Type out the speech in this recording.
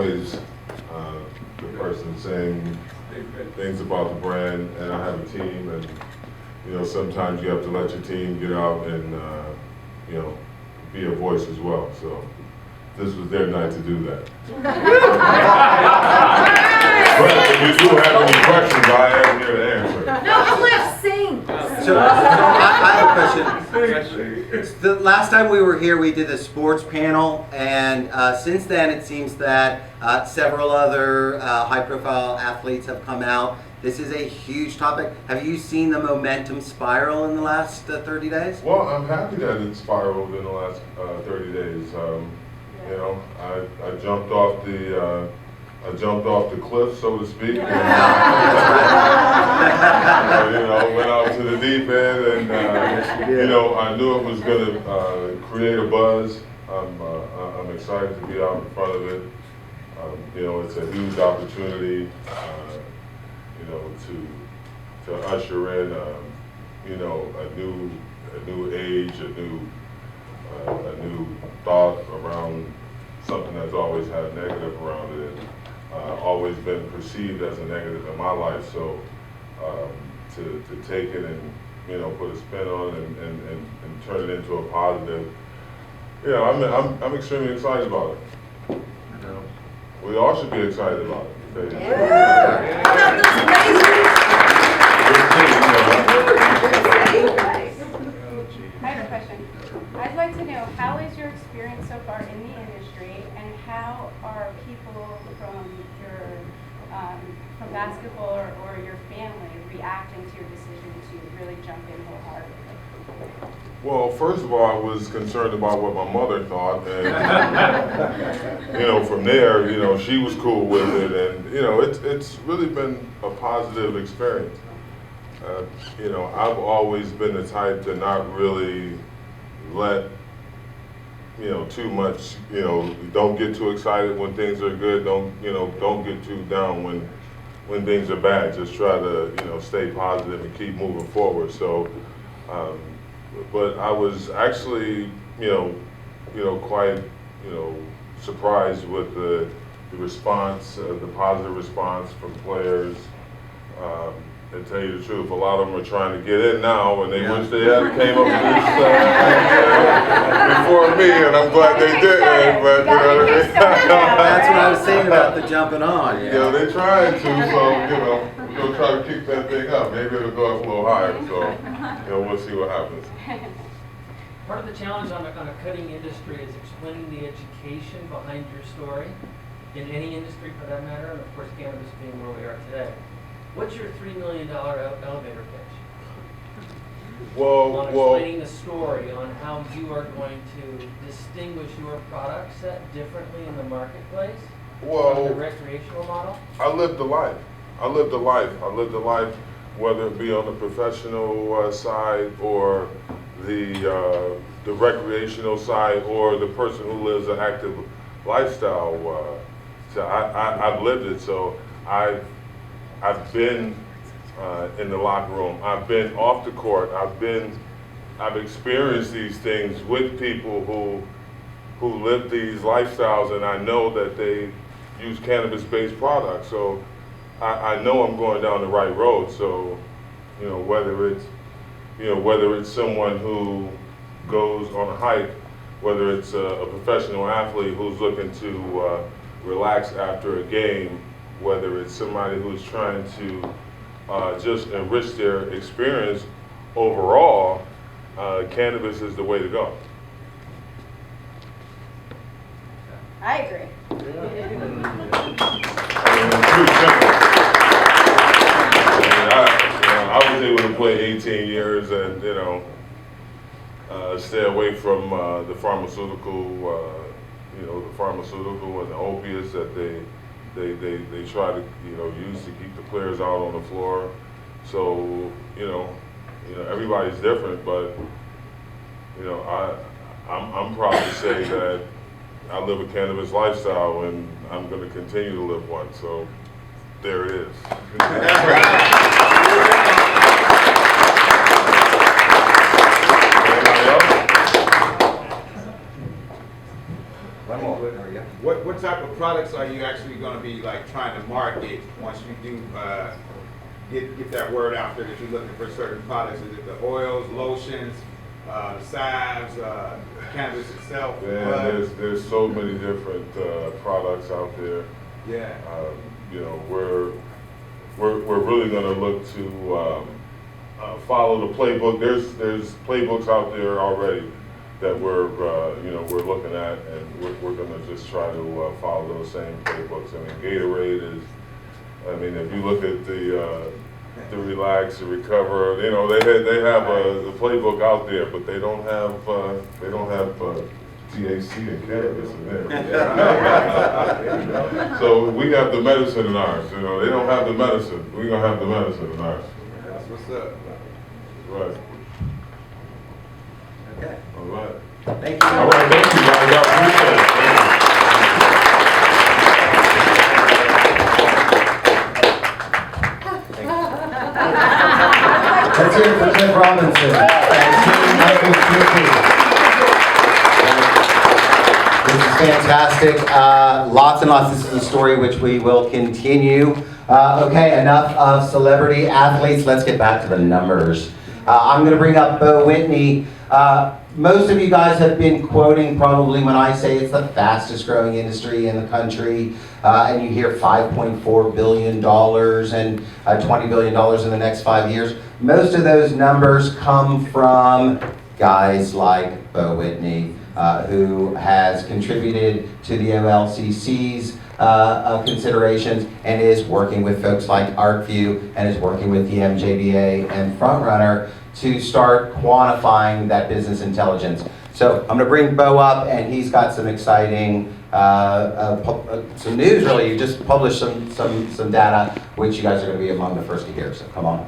always the person saying things about the brand, and I have a team, and you know, sometimes you have to let your team get out and you know, be a voice as well. So this was their night to do that. But if you do have any questions, I am here to answer. No, Cliff, sing. So I have a question. The last time we were here, we did the sports panel, and since then it seems that several other high-profile athletes have come out. This is a huge topic. Have you seen the momentum spiral in the last 30 days? Well, I'm happy that it spiraled in the last 30 days. You know, I jumped off the cliff, so to speak. And, you know, went out to the deep end, and you know, I knew it was going to create a buzz. I'm excited to be out in front of it. You know, it's a huge opportunity. You know, to usher in, you know, a new age, a new thought around something that's always had negative around it, and always been perceived as a negative in my life. So to take it and, you know, put a spin on it and turn it into a positive, you know, I'm extremely excited about it. We all should be excited about it. Yeah. I have a question. I'd like to know, how is your experience so far in the industry, and how are people from your from basketball or your family reacting to your decision to really jump in wholeheartedly? Well, first of all, I was concerned about what my mother thought, and you know, from there, you know, she was cool with it, and you know, it's really been a positive experience. You know, I've always been the type to not really let, you know, too much, you know, don't get too excited when things are good, don't get too down when things are bad. Just try to, you know, stay positive and keep moving forward. So, but I was actually, you know, quite, you know, surprised with the response, the positive response from players. And tell you the truth, a lot of them are trying to get in now, and they wish they had came up with this before me, and I'm glad they didn't. But you know what I mean? That's what I was saying about the jumping on. You know, they're trying to, so you know, we'll try to keep that thing up. Maybe it'll go up a little higher. So you know, we'll see what happens. Part of the challenge on a cutting industry is explaining the education behind your story, in any industry for that matter, and of course cannabis being where we are today. What's your $3 million elevator pitch? Well, on explaining the story on how you are going to distinguish your product set differently in the marketplace from the recreational model? I lived the life. Whether it be on the professional side or the recreational side or the person who lives an active lifestyle. So I've lived it. So I've been in the locker room. I've been off the court. I've experienced these things with people who live these lifestyles, and I know that they use cannabis-based products. So I know I'm going down the right road. So, you know, whether it's someone who goes on a hike, whether it's a professional athlete who's looking to relax after a game, whether it's somebody who's trying to just enrich their experience overall, cannabis is the way to go. I agree. I was able to play 18 years and, you know, stay away from the pharmaceutical and the opiates that they try to, you know, use to keep the players out on the floor. So, you know, everybody's different, but, you know, I'm proud to say that I live a cannabis lifestyle, and I'm going to continue to live one. So, there it is. One more. What type of products are you actually going to be like trying to market once you do get that word out there that you're looking for certain products? Is it the oils, lotions, salves, cannabis itself? Yeah, there's so many different products out there. Yeah. You know, we're really going to look to follow the playbook. There's playbooks out there already that we're looking at, and we're going to just try to follow those same playbooks. I mean, Gatorade is. I mean, if you look at the relax, the recover, you know, they have a playbook out there, but they don't have THC and cannabis in there. So we have the medicine in ours. You know, they don't have the medicine. We're gonna have the medicine in ours. That's what's up. Right. Okay. All right. Thank you. All right. Thank you, guys. I appreciate it. Thank you. Let's hear it for Cliff Robinson. This is fantastic. Lots and lots. This is a story which we will continue. Okay, enough of celebrity athletes. Let's get back to the numbers. I'm going to bring up Bo Whitney. Most of you guys have been quoting probably when I say it's the fastest growing industry in the country, and you hear $5.4 billion and $20 billion in the next 5 years. Most of those numbers come from guys like Bo Whitney, who has contributed to the OLCC's considerations and is working with folks like ArcView and is working with the MJBA and Frontrunner to start quantifying that business intelligence. So I'm going to bring Bo up, and he's got some exciting, some news really. You just published some data, which you guys are going to be among the first to hear. So come on.